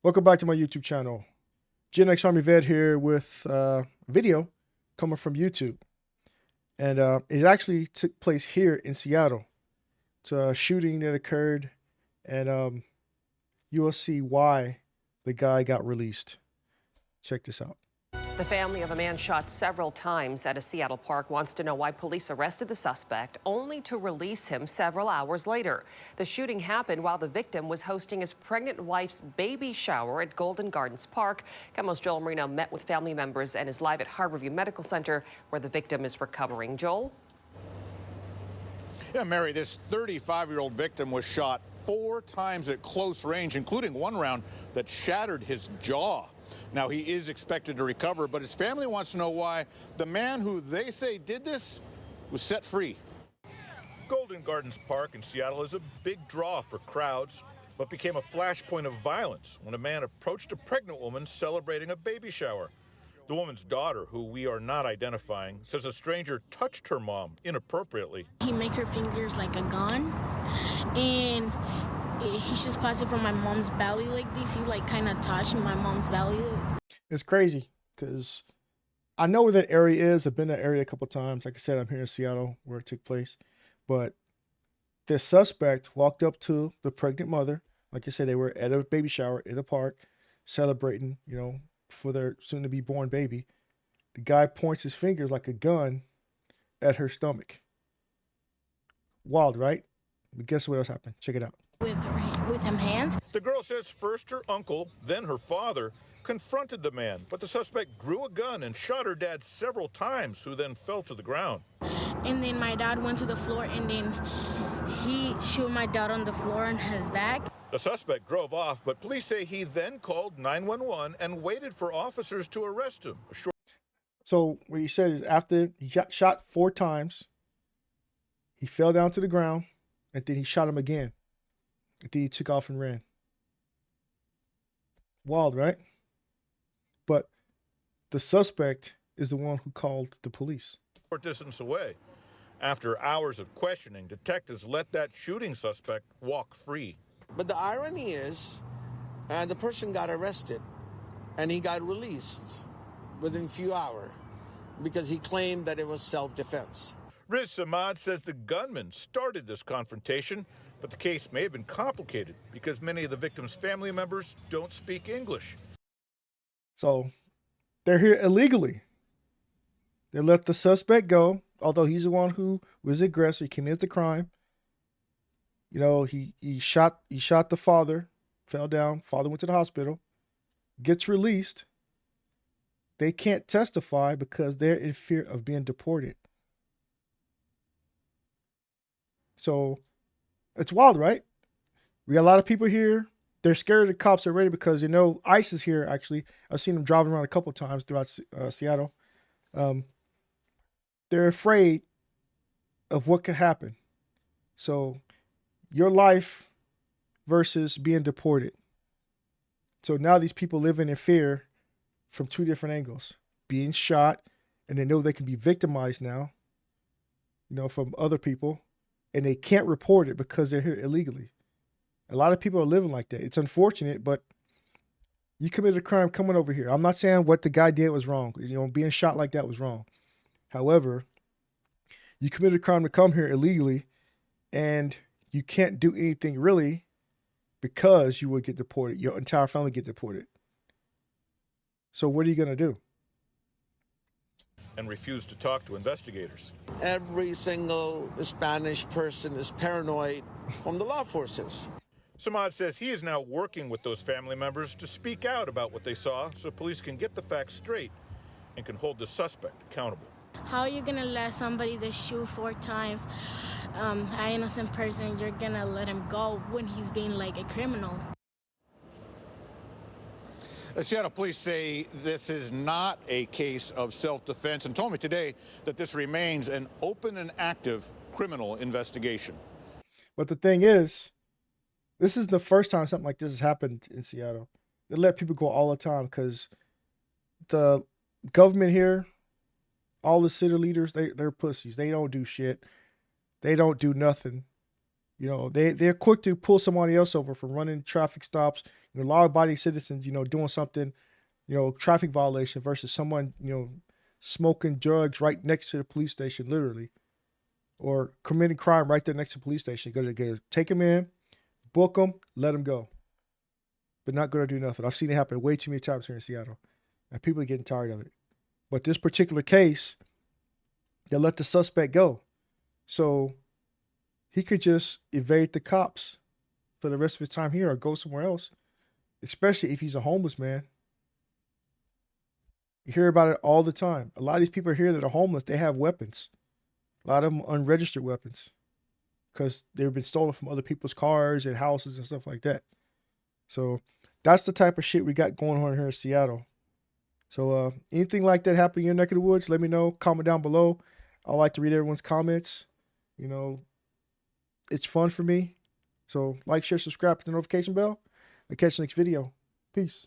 Welcome back to my YouTube channel. Gen X Army Vet here with a video coming from YouTube. And it actually took place here in Seattle. It's a shooting that occurred, and you will see why the guy got released. Check this out. The family of a man shot several times at a Seattle park wants to know why police arrested the suspect, only to release him several hours later. The shooting happened while the victim was hosting his pregnant wife's baby shower at Golden Gardens Park. KEMO's Joel Marino met with family members and is live at Harborview Medical Center, where the victim is recovering. Joel? Yeah, Mary, this 35-year-old victim was shot 4 times at close range, including one round that shattered his jaw. Now, he is expected to recover, but his family wants to know why the man who they say did this was set free. Golden Gardens Park in Seattle is a big draw for crowds, but became a flashpoint of violence when a man approached a pregnant woman celebrating a baby shower. The woman's daughter, who we are not identifying, says a stranger touched her mom inappropriately. He make her fingers like a gun, and he's just passing from my mom's belly like this. He like kind of touched my mom's belly. It's crazy because I know where that area is. I've been to that area a couple of times. Like I said, I'm here in Seattle where it took place. But the suspect walked up to the pregnant mother. Like I said, they were at a baby shower in the park celebrating, for their soon-to-be born baby. The guy points his fingers like a gun at her stomach. Wild, right? But guess what else happened? Check it out. With him hands. The girl says first her uncle, then her father, confronted the man, but the suspect drew a gun and shot her dad several times, who then fell to the ground. And then my dad went to the floor, and then he shot my dad on the floor on his back. The suspect drove off, but police say he then called 911 and waited for officers to arrest him. So what he said is after he got shot 4 times, he fell down to the ground, and then he shot him again. And then he took off and ran. Wild, right? But the suspect is the one who called the police. Short distance away. After hours of questioning, detectives let that shooting suspect walk free. But the irony is, the person got arrested, and he got released within a few hours because he claimed that it was self-defense. Riz Samad says the gunman started this confrontation, but the case may have been complicated because many of the victims' family members don't speak English. So they're here illegally. They let the suspect go, although he's the one who was the aggressor. He committed the crime. He shot the father, fell down. Father went to the hospital, gets released. They can't testify because they're in fear of being deported. So it's wild, right? We got a lot of people here. They're scared of the cops already because ICE is here. Actually, I've seen them driving around a couple of times throughout Seattle. They're afraid of what could happen. So your life versus being deported. So now these people living in fear from 2 different angles: being shot, and they know they can be victimized now, from other people, and they can't report it because they're here illegally. A lot of people are living like that. It's unfortunate, but you committed a crime coming over here. I'm not saying what the guy did was wrong. Being shot like that was wrong. However, you committed a crime to come here illegally, and you can't do anything really because you would get deported. Your entire family get deported. So what are you going to do? And refused to talk to investigators. Every single Spanish person is paranoid from the law forces. Samad says he is now working with those family members to speak out about what they saw so police can get the facts straight and can hold the suspect accountable. How are you gonna let somebody that shoot 4 times, an innocent person, you're gonna let him go when he's being like a criminal? Seattle police say this is not a case of self-defense and told me today that this remains an open and active criminal investigation. But the thing is, this is the first time something like this has happened in Seattle. They let people go all the time because the government here, all the city leaders, they're pussies. They don't do shit. They don't do nothing. They're quick to pull somebody else over for running traffic stops, law-abiding citizens, doing something, traffic violation versus someone, smoking drugs right next to the police station, literally, or committing crime right there next to the police station. You're going to take them in, book them, let them go, but not going to do nothing. I've seen it happen way too many times here in Seattle, and people are getting tired of it. But this particular case, they let the suspect go. So he could just evade the cops for the rest of his time here or go somewhere else, especially if he's a homeless man. You hear about it all the time. A lot of these people here that are homeless, they have weapons. A lot of them unregistered weapons because they've been stolen from other people's cars and houses and stuff like that. So that's the type of shit we got going on here in Seattle. So anything like that happen in your neck of the woods, let me know. Comment down below. I like to read everyone's comments. It's fun for me. So like, share, subscribe, hit the notification bell. I'll catch you next video. Peace.